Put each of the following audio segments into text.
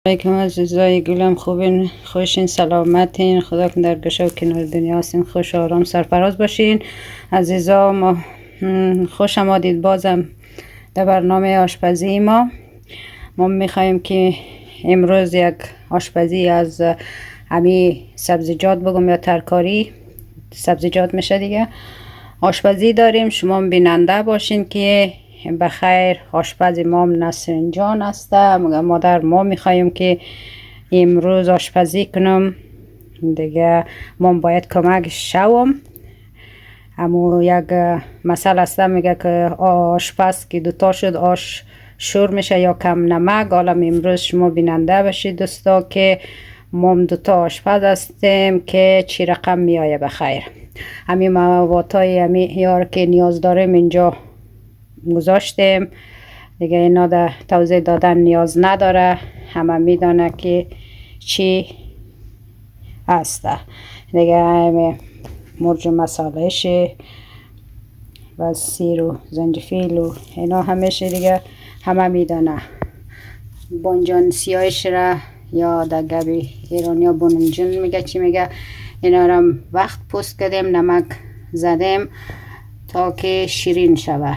علیکم عزیزای گلم، خوبین؟ خوشین؟ سلامتین؟ خدا که در گشه و کنار دنیا هستین، خوش و آرام سرفراز باشین عزیزا. ما خوش آمدید بازم در برنامه آشپزی. ما میخوایم که امروز یک آشپزی از همی سبزیجات بگم یا ترکاری سبزیجات میشه دیگه آشپزی داریم. شما بیننده باشین که بخیر. آشپز ما نسرین جان است. مادر ما میخوایم که امروز آشپزی کنم دیگه. ما باید کمک شوم. اما یک مسئله است، میگه که آشپز که دوتا شد آش شور میشه یا کم نمک. حالا امروز شما بیننده باشید دوستا که ما دوتا آشپز هستیم که چی رقم میایه بخیر. همین موادهای همین یار که نیاز داریم اینجا گذاشتیم دیگه. اینا در توضیح دادن نیاز نداره، همه میدانه که چی هست دیگه. مرج و مسالهش و سیر و زنجفیل و اینا همیشه دیگه همه میدانه. بانجان سیاهش را یا در گبی ایرانیا بوننجون میگه چی میگه. اینا را وقت پوست کردیم، نمک زدیم تا که شیرین شوه.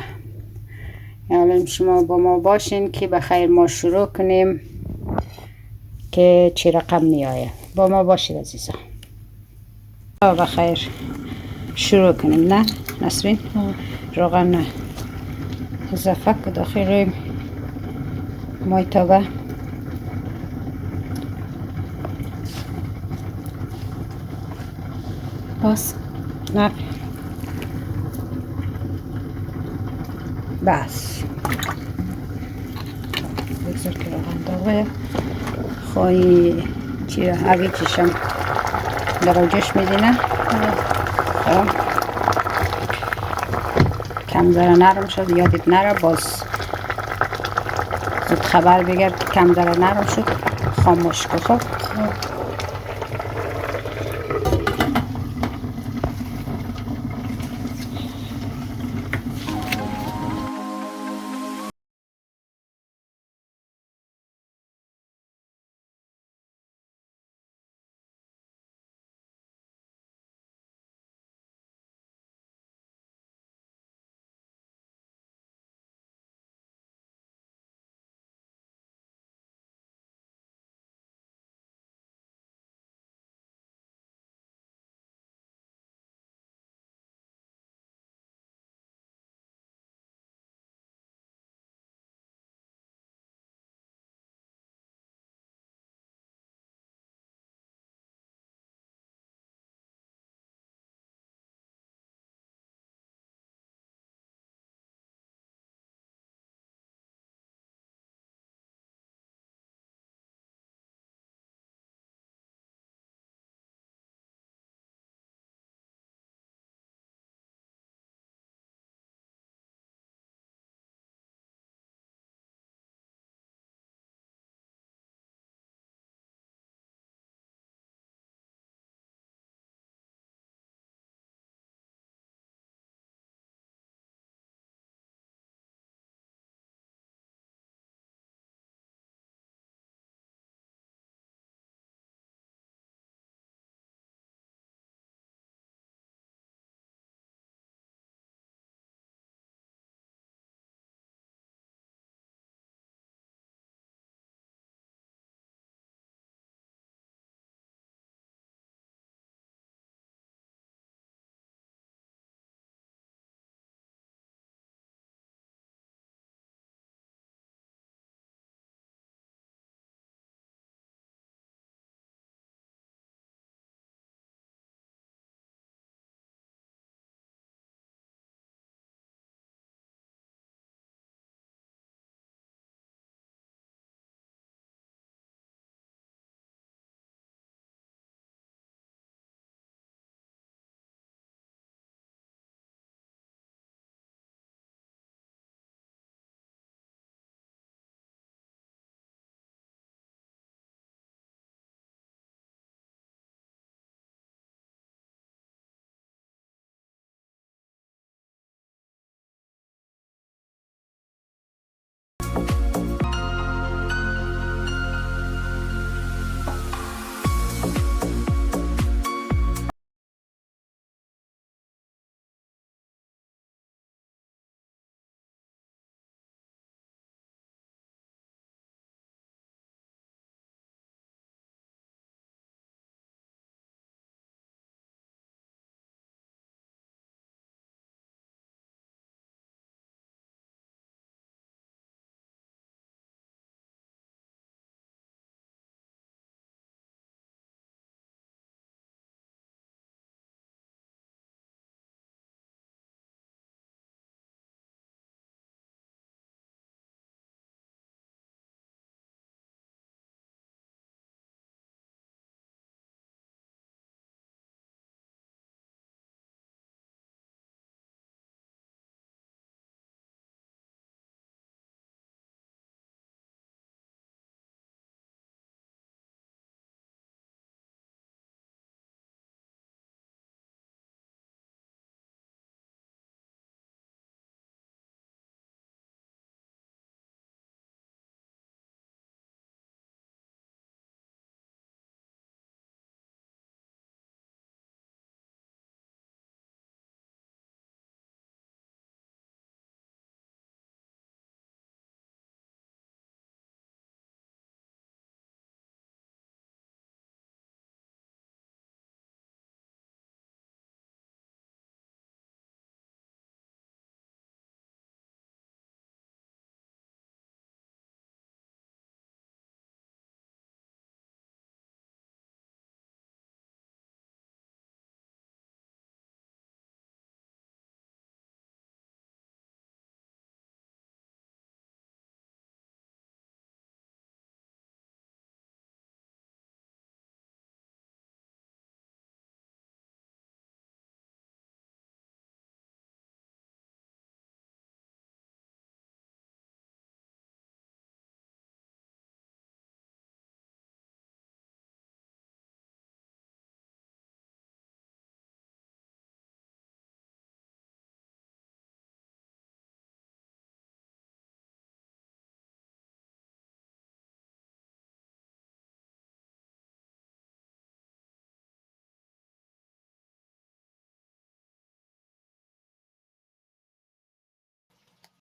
یعنی شما با ما باشین که بخیر ما شروع کنیم که چی رقم میایه. با ما باشید عزیزا. بخیر شروع کنیم. نه نسرین؟ روغن نه اضافه که داخل روی مایتابه. بس نه بس بگذار که روغن داغه. خواهی چی را هوی چیشم در اوجش میدینه. کم ذره نرم شد، یادت نره باز زود خبر بگر که کم ذره نرم شد خاموش کن. خب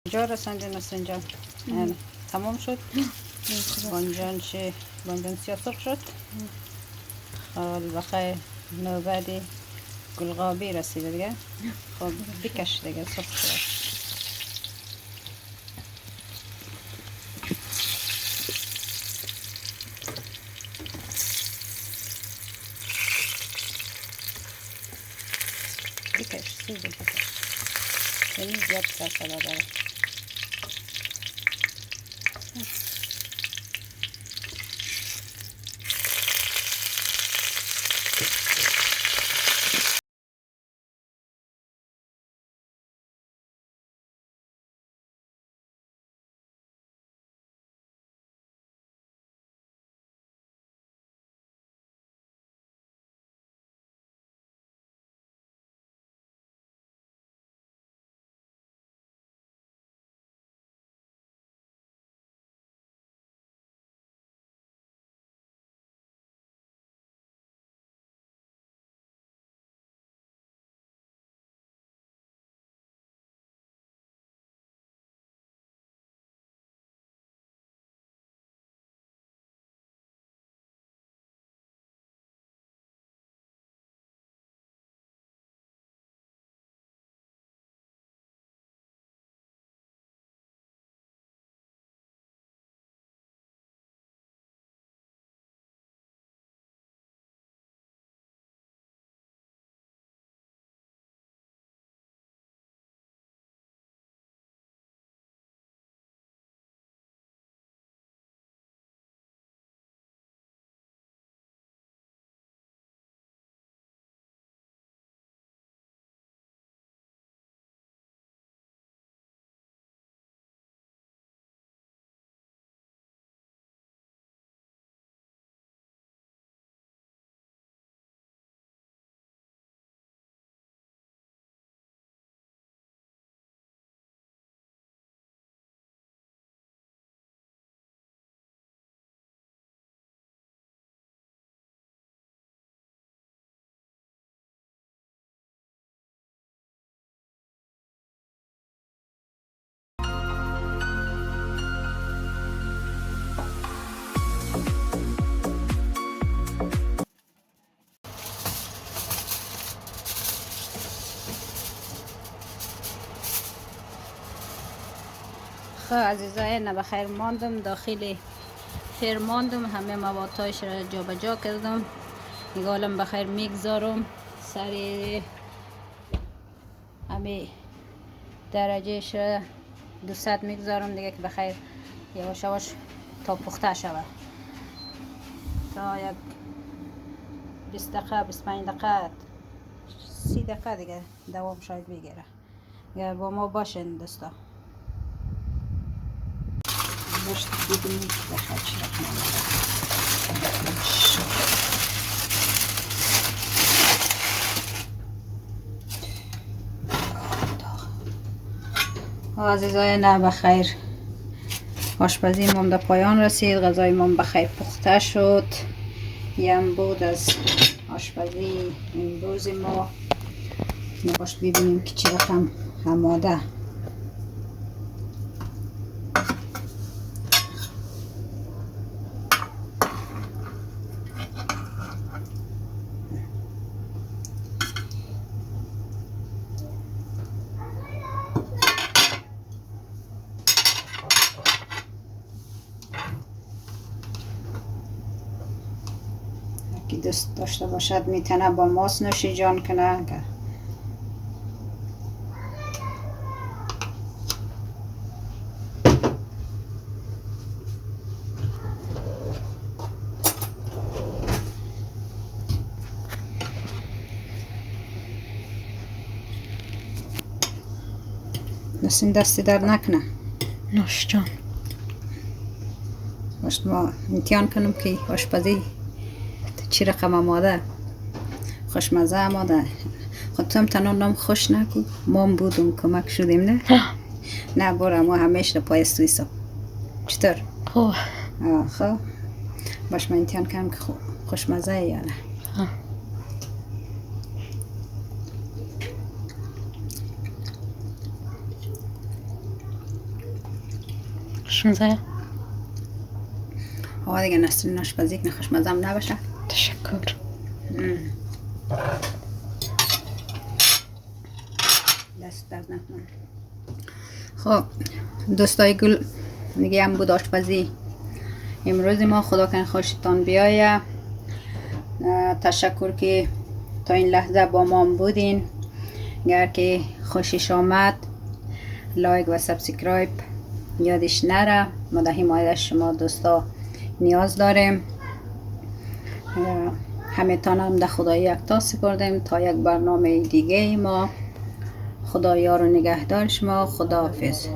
جا رساندین نسرین جان؟ تمام شد؟ بانجان چه؟ بانجان سیاه سرخ شد؟ خب بخیر نوبت گلقابی رسیده دیگه. خب بکش دیگه سرخ شد. بکش سیزه بکش. یعنی زیاد سرسلا داره. خب عزیزای نه بخیر ماندم داخل خیر ماندم همه موادهایش را جا به جا کردم دیگه حالم بخیر میگذارم سر همه درجهش را 200 میگذارم دیگه که بخیر یواش یواش تا پخته شود تا یک 20 دقیقه 25 دقیقه 30 دقیقه دیگه دوام شاید بگیره یا با ما باشین دوستا باش ببینید بخیر چرا عزیزای نه بخیر آشپزی ما به پایان رسید غذای ما بخیر پخته شد یم بود از آشپزی امروز ما باش ببینیم که چه رقم آماده که دوست داشته باشد میتونه با ماست نوشی جان کنه نسیم دستی در نکنه نوش جان باش ما امتحان کنم که آشپزی چی رقم آماده خوشمزه آماده خود تو هم تنها نام خوش نکن ما هم بودم کمک شدیم نه نه برو ما همیشه پای سویسا چطور خوب خب باش من امتحان کنم که خوشمزه یا نه خوشمزه. آقا دیگه نسرین آشپزی که خوشمزه هم نباشه. تشکر. دست درد نکنه. خب دوستای گل دیگه هم بود آشپزی امروز ما. خدا کن خوشتان بیایه. تشکر که تا این لحظه با ما بودین. اگر که خوشش آمد لایک و سابسکرایب یادش نره. ما در حمایت شما دوستا نیاز داریم. همه تانم در خدا یکتا سپردیم تا یک برنامه دیگه ما. خدا یار و نگهدار شما. خدا حافظ.